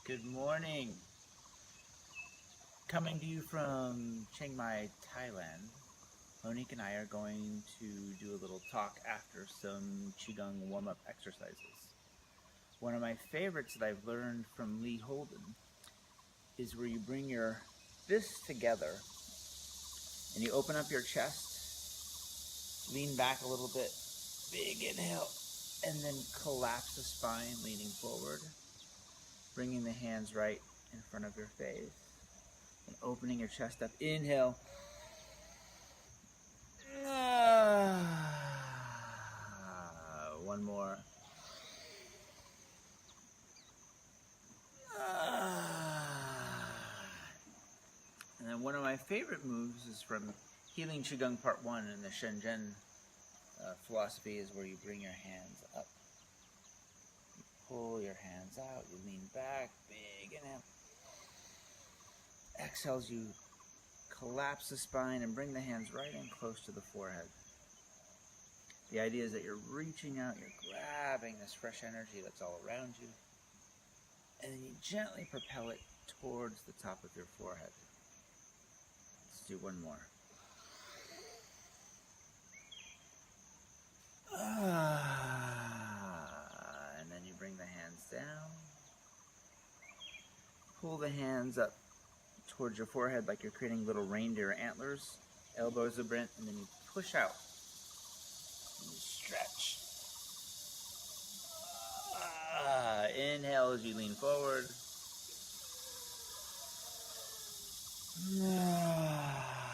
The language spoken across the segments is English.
Good morning. Coming to you from Chiang Mai, Thailand. Monique and I are going to do a little talk after some Qigong warm-up exercises. One of my favorites that I've learned from Lee Holden is where you bring your fists together and you open up your chest, lean back a little bit, big inhale, and then collapse the spine, leaning forward, bringing the hands right in front of your face, and opening your chest up. Inhale. One more. And then one of my favorite moves is from Healing Qigong Part 1 in the Shenzhen philosophy, is where you bring your hands up. You pull your hands out, you lean back, big inhale. Exhales, you collapse the spine and bring the hands right in close to the forehead. The idea is that you're reaching out, you're grabbing this fresh energy that's all around you, and then you gently propel it towards the top of your forehead. Let's do one more. And then you bring the hands down. Pull the hands up towards your forehead like you're creating little reindeer antlers. Elbows are bent, and then you push out. And you stretch. Inhale as you lean forward.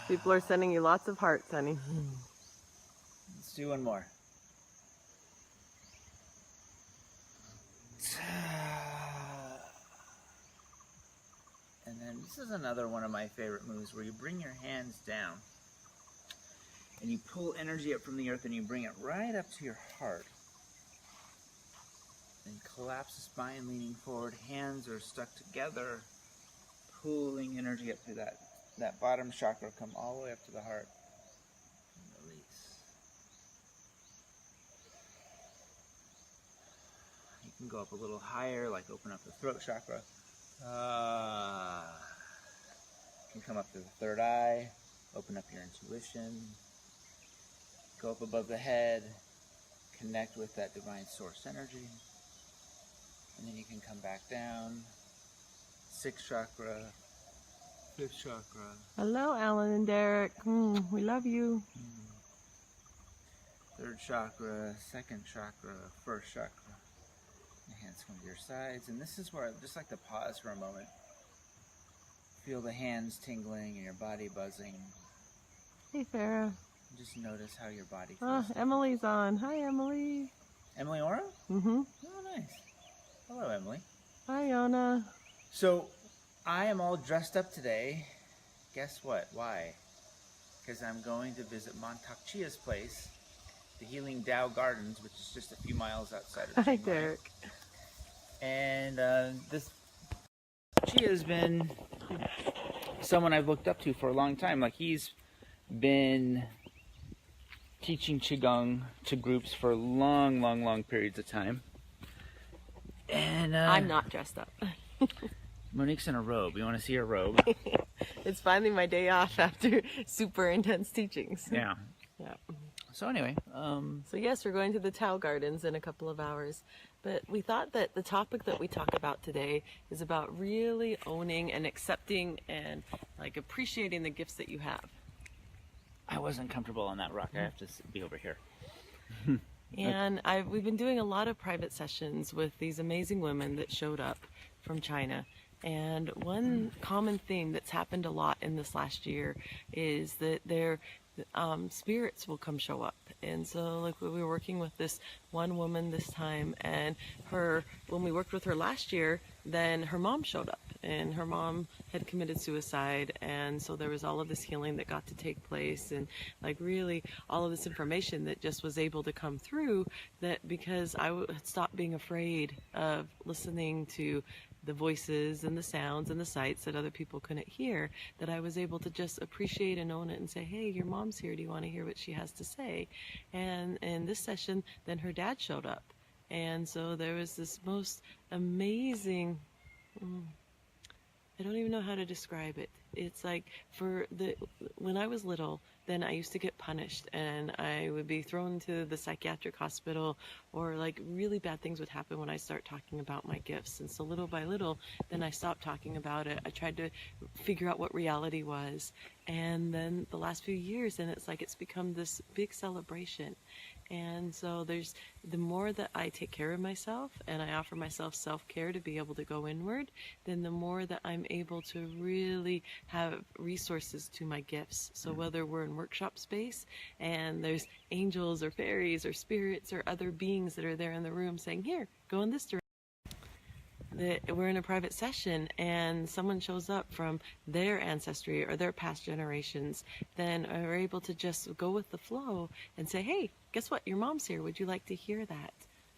People are sending you lots of hearts, honey. Let's do one more. And then this is another one of my favorite moves, where you bring your hands down and you pull energy up from the earth and you bring it right up to your heart. And collapse the spine, leaning forward. Hands are stuck together, pulling energy up through that bottom chakra, come all the way up to the heart. And release. You can go up a little higher, like open up the throat chakra. You can come up to the third eye, open up your intuition, go up above the head, connect with that divine source energy, and then you can come back down. Sixth chakra, fifth chakra. Hello, Alan and Derek. We love you. Third chakra, second chakra, first chakra. Your hands come to your sides, and this is where I just like to pause for a moment. Feel the hands tingling and your body buzzing. Hey, Farah. Just notice how your body feels. Oh, Emily's on. Hi, Emily. Emily Ora? Mm-hmm. Oh, nice. Hello, Emily. Hi, Yona. So, I am all dressed up today. Guess what? Why? Because I'm going to visit Montauk Chia's place, the Healing Tao Gardens, which is just a few miles outside of Hi, Chiang Mai. Derek. And this Chia has been someone I've looked up to for a long time. Like, he's been teaching Qigong to groups for long periods of time. And I'm not dressed up. Monique's in a robe. You want to see her robe? It's finally my day off after super intense teachings. Yeah. Yeah. So anyway, So yes, we're going to the Tao Gardens in a couple of hours. But we thought that the topic that we talk about today is about really owning and accepting and like appreciating the gifts that you have. I wasn't comfortable on that rock. I have to be over here. And we've been doing a lot of private sessions with these amazing women that showed up from China. And one common theme that's happened a lot in this last year is that their spirits will come show up. And so like we were working with this one woman this time, and when we worked with her last year, then her mom showed up, and her mom had committed suicide, and so there was all of this healing that got to take place, and like really all of this information that just was able to come through, that because I had stopped being afraid of listening to the voices and the sounds and the sights that other people couldn't hear, that I was able to just appreciate and own it and say, hey, your mom's here, do you want to hear what she has to say? And in this session, then her dad showed up. And so there was this most amazing I don't even know how to describe it. It's like when I was little, then I used to get punished and I would be thrown to the psychiatric hospital, or like really bad things would happen when I start talking about my gifts. And so little by little, then I stopped talking about it. I tried to figure out what reality was. And then the last few years, and it's like it's become this big celebration. And so the more that I take care of myself and I offer myself self-care to be able to go inward, then the more that I'm able to really have resources to my gifts. So whether we're in workshop space and there's angels or fairies or spirits or other beings that are there in the room saying, here, go in this direction. That we're in a private session and someone shows up from their ancestry or their past generations, then are able to just go with the flow and say, hey, guess what? Your mom's here. Would you like to hear that?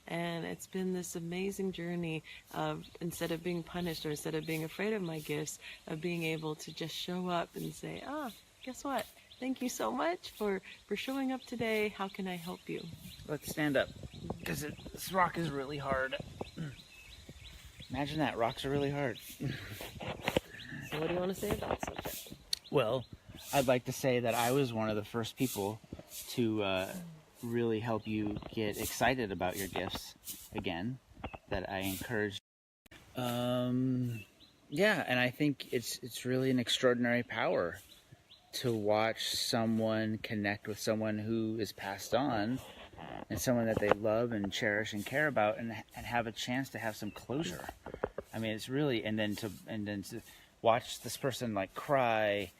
And it's been this amazing journey of, instead of being punished or instead of being afraid of my gifts, of being able to just show up and say, guess what? Thank you so much for showing up today. How can I help you? Let's stand up, because this rock is really hard. Imagine that, rocks are really hard. So what do you want to say about the subject? Well, I'd like to say that I was one of the first people to really help you get excited about your gifts again, that I encouraged. Yeah, and I think it's really an extraordinary power to watch someone connect with someone who is passed on and someone that they love and cherish and care about, and have a chance to have some closure. I mean, it's really, and then to watch this person like cry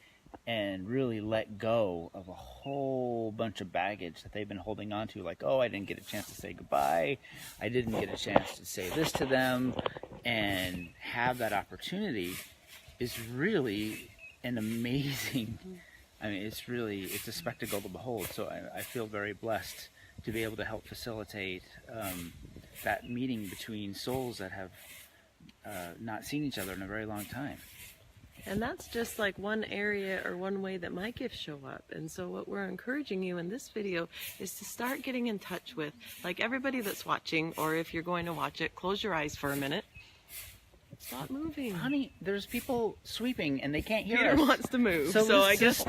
and really let go of a whole bunch of baggage that they've been holding on to, like, oh, I didn't get a chance to say goodbye, I didn't get a chance to say this to them, and have that opportunity is really an amazing, I mean, it's a spectacle to behold. So I feel very blessed to be able to help facilitate that meeting between souls that have not seen each other in a very long time. And that's just like one area or one way that my gifts show up. And so what we're encouraging you in this video is to start getting in touch with, like, everybody that's watching, or if you're going to watch it, close your eyes for a minute. Stop moving. Honey, there's people sweeping and they can't hear Peter us. wants to move, so I guess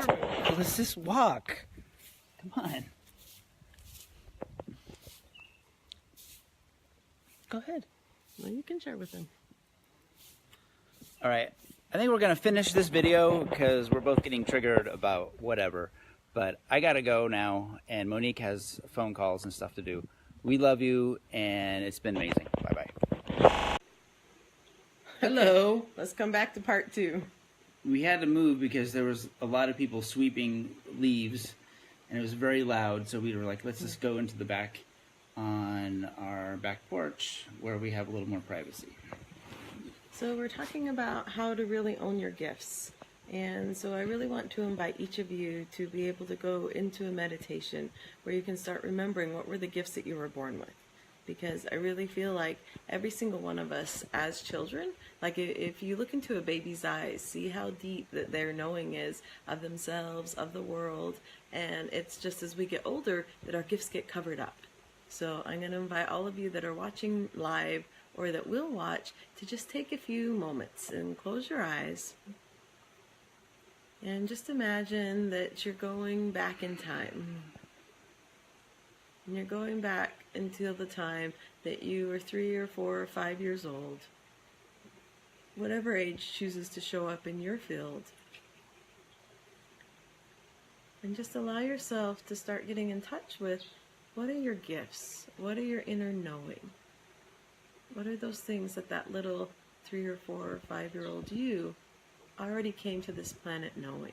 let's just walk. Come on. Go ahead. Well, you can share with him. All right. I think we're going to finish this video because we're both getting triggered about whatever. But I got to go now, and Monique has phone calls and stuff to do. We love you, and it's been amazing. Bye-bye. Hello. Let's come back to part 2. We had to move because there was a lot of people sweeping leaves, and it was very loud, so we were like, let's just go into the back on our back porch where we have a little more privacy. So we're talking about how to really own your gifts. And so I really want to invite each of you to be able to go into a meditation where you can start remembering what were the gifts that you were born with. Because I really feel like every single one of us as children, like if you look into a baby's eyes, see how deep that their knowing is of themselves, of the world, and it's just as we get older that our gifts get covered up. So I'm going to invite all of you that are watching live or that will watch to just take a few moments and close your eyes and just imagine that you're going back in time. And you're going back until the time that you were 3 or 4 or 5 years old. Whatever age chooses to show up in your field. And just allow yourself to start getting in touch with, what are your gifts? What are your inner knowing? What are those things that that little 3 or 4 or 5-year-old you already came to this planet knowing?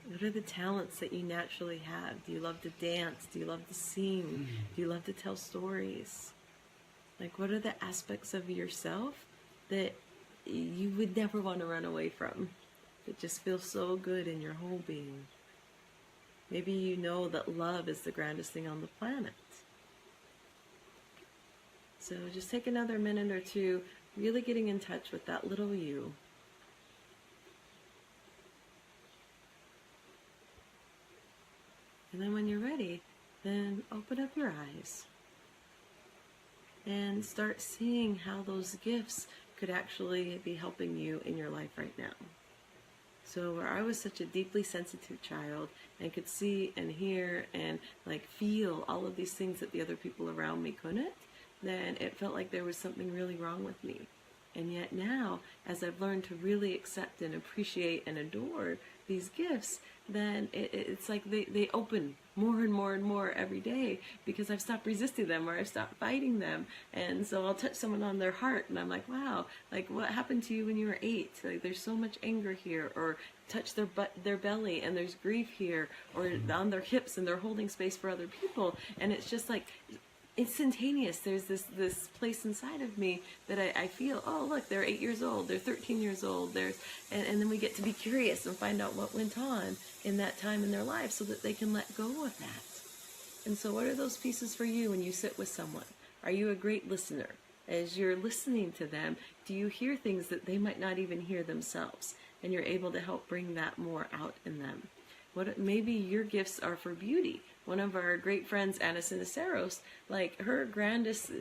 What are the talents that you naturally have? Do you love to dance? Do you love to sing? Do you love to tell stories? Like, what are the aspects of yourself that you would never want to run away from? That just feels so good in your whole being. Maybe you know that love is the grandest thing on the planet. So just take another minute or two, really getting in touch with that little you. And then when you're ready, then open up your eyes. and start seeing how those gifts could actually be helping you in your life right now. So where I was such a deeply sensitive child and could see and hear and like feel all of these things that the other people around me couldn't, then it felt like there was something really wrong with me. And yet now, as I've learned to really accept and appreciate and adore these gifts, then it's like they open more and more and more every day because I've stopped resisting them or I've stopped fighting them. And so I'll touch someone on their heart and I'm like, wow, like what happened to you when you were 8? Like there's so much anger here. Or touch their belly and there's grief here, or on their hips and they're holding space for other people. And it's just like instantaneous. There's this place inside of me that I feel, oh look, they're 8 years old, they're 13 years old, and then we get to be curious and find out what went on in that time in their life so that they can let go of that. And so what are those pieces for you when you sit with someone? Are you a great listener? As you're listening to them, do you hear things that they might not even hear themselves? And you're able to help bring that more out in them. Maybe your gifts are for beauty. One of our great friends, Anna Siniceros, like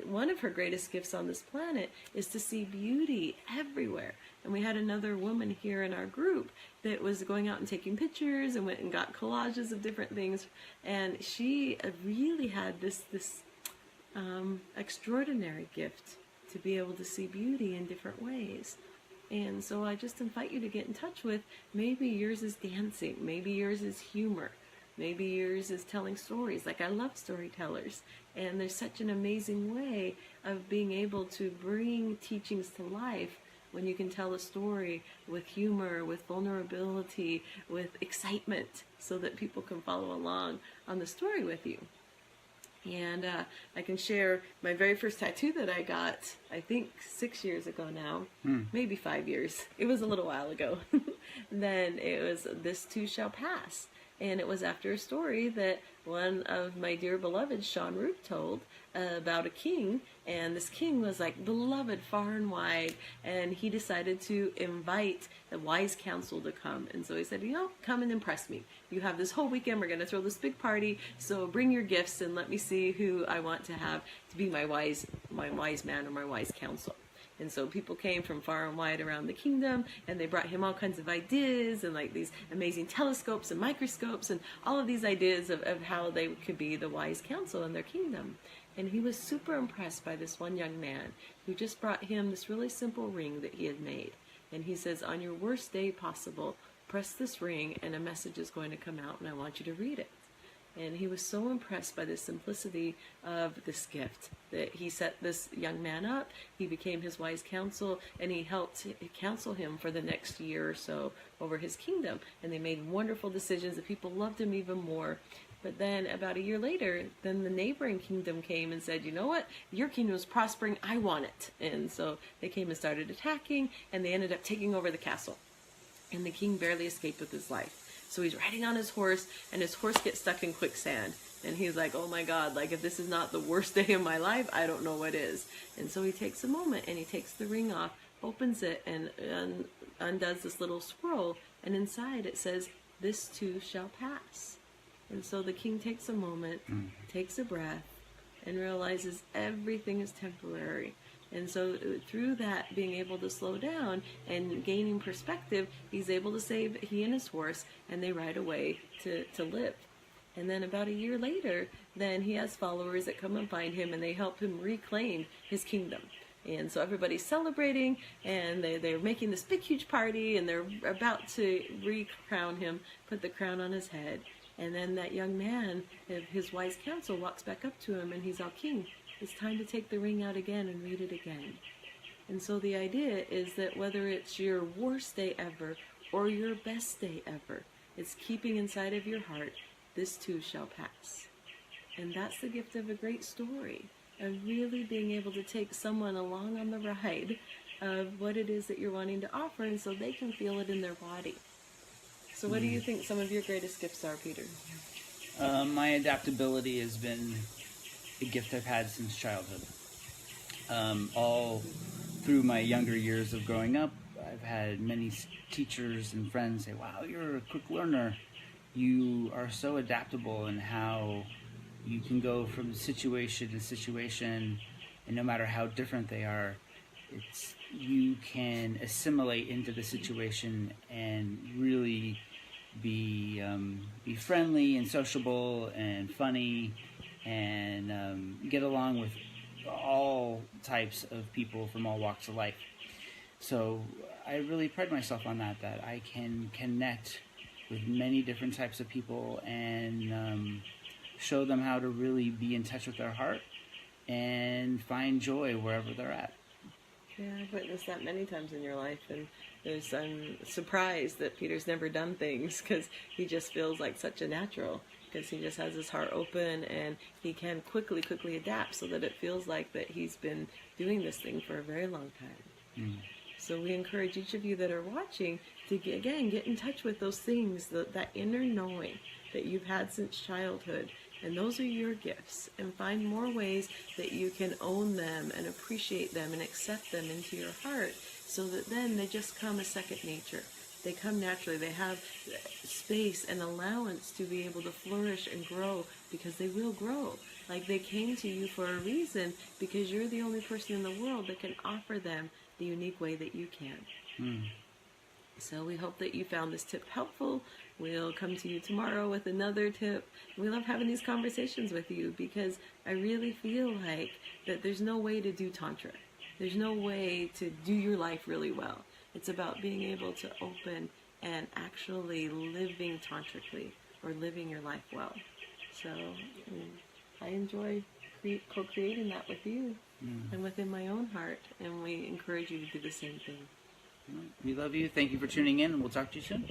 one of her greatest gifts on this planet is to see beauty everywhere. And we had another woman here in our group that was going out and taking pictures and went and got collages of different things. And she really had this extraordinary gift to be able to see beauty in different ways. And so I just invite you to get in touch with, maybe yours is dancing, maybe yours is humor, maybe yours is telling stories. Like I love storytellers, and there's such an amazing way of being able to bring teachings to life when you can tell a story with humor, with vulnerability, with excitement, so that people can follow along on the story with you. And I can share my very first tattoo that I got, I think 6 years ago now, maybe 5 years. It was a little while ago. Then it was "This Too Shall Pass." And it was after a story that one of my dear beloveds, Sean Root, told about a king. And this king was like beloved far and wide. And he decided to invite the wise council to come. And so he said, come and impress me. You have this whole weekend. We're going to throw this big party. So bring your gifts and let me see who I want to have to be my wise man or my wise counsel. And so people came from far and wide around the kingdom, and they brought him all kinds of ideas and like these amazing telescopes and microscopes and all of these ideas of how they could be the wise counsel in their kingdom. And he was super impressed by this one young man who just brought him this really simple ring that he had made. And he says, on your worst day possible, press this ring and a message is going to come out and I want you to read it. And he was so impressed by the simplicity of this gift that he set this young man up. He became his wise counsel, and he helped counsel him for the next year or so over his kingdom. And they made wonderful decisions, and people loved him even more. But then about a year later, then the neighboring kingdom came and said, you know what, your kingdom is prospering, I want it. And so they came and started attacking, and they ended up taking over the castle. And the king barely escaped with his life. So he's riding on his horse, and his horse gets stuck in quicksand. And he's like, oh my God, like if this is not the worst day of my life, I don't know what is. And so he takes a moment, and he takes the ring off, opens it, and undoes this little scroll. And inside it says, this too shall pass. And so the king takes a moment, takes a breath, and realizes everything is temporary. And so through that, being able to slow down and gaining perspective, he's able to save he and his horse, and they ride away to live. And then about a year later, then he has followers that come and find him, and they help him reclaim his kingdom. And so everybody's celebrating, and they're making this big, huge party, and they're about to re-crown him, put the crown on his head. And then that young man, his wise counsel, walks back up to him, and he's all, king, it's time to take the ring out again and read it again. And so the idea is that whether it's your worst day ever or your best day ever, it's keeping inside of your heart, this too shall pass. And that's the gift of a great story, of really being able to take someone along on the ride of what it is that you're wanting to offer, and so they can feel it in their body. So what do you think some of your greatest gifts are, Peter? My adaptability has been a gift I've had since childhood. All through my younger years of growing up, I've had many teachers and friends say, wow, you're a quick learner. You are so adaptable in how you can go from situation to situation and no matter how different they are, you can assimilate into the situation and really be friendly and sociable and funny and get along with all types of people from all walks of life. So I really pride myself on that I can connect with many different types of people and show them how to really be in touch with their heart and find joy wherever they're at. Yeah, I've witnessed that many times in your life, and I'm surprised that Peter's never done things, because he just feels like such a natural, because he just has his heart open and he can quickly adapt, so that it feels like that he's been doing this thing for a very long time. So we encourage each of you that are watching to, again, get in touch with those things, that inner knowing that you've had since childhood. And those are your gifts. And find more ways that you can own them and appreciate them and accept them into your heart, so that then they just come as second nature. They come naturally. They have space and allowance to be able to flourish and grow, because they will grow. Like, they came to you for a reason, because you're the only person in the world that can offer them the unique way that you can. So we hope that you found this tip helpful. We'll come to you tomorrow with another tip. We love having these conversations with you, because I really feel like that there's no way to do Tantra. There's no way to do your life really well. It's about being able to open and actually living tantrically, or living your life well. So I enjoy co-creating that with you and within my own heart, and we encourage you to do the same thing. We love you. Thank you for tuning in, and we'll talk to you soon.